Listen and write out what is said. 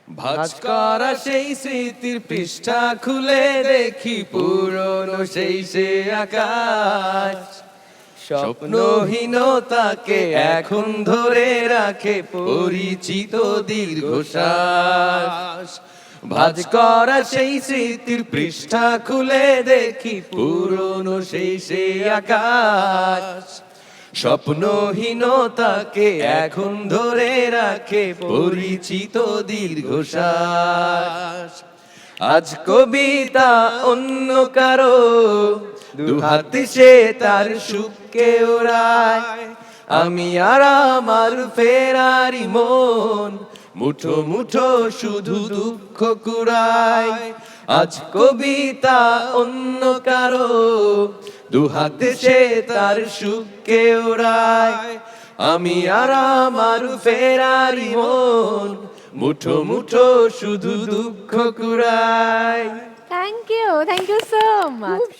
ভাঁজ করা সেই স্মৃতির পৃষ্ঠা খুলে দেখি পুরনো সেই সে আকাশ, স্বপ্নহীনতাকে এখন ধরে রাখে পরিচিত দীর্ঘশ্বাস। ভাঁজ করা সেই স্মৃতির পৃষ্ঠা খুলে দেখি পুরনো সেই সে আকাশ, স্বপ্নহীনতাকে এখন ধরে রাখে পরিচিত দীর্ঘশ্বাস। আজ কবিতা অন্য কারো, দুহাতে সে তার সুখকে ওড়ায়, আমি আর আমার ফেরারি মন মুঠো মুঠো শুধু দুঃখ কুড়ায়। আজ কবিতা অন্য কারো, দুহাতে সে তার সুখকে ওড়ায়, আমি আর আমার ফেরারি মন মুঠো মুঠো শুধু দুঃখ কুড়ায়। Thank you so much.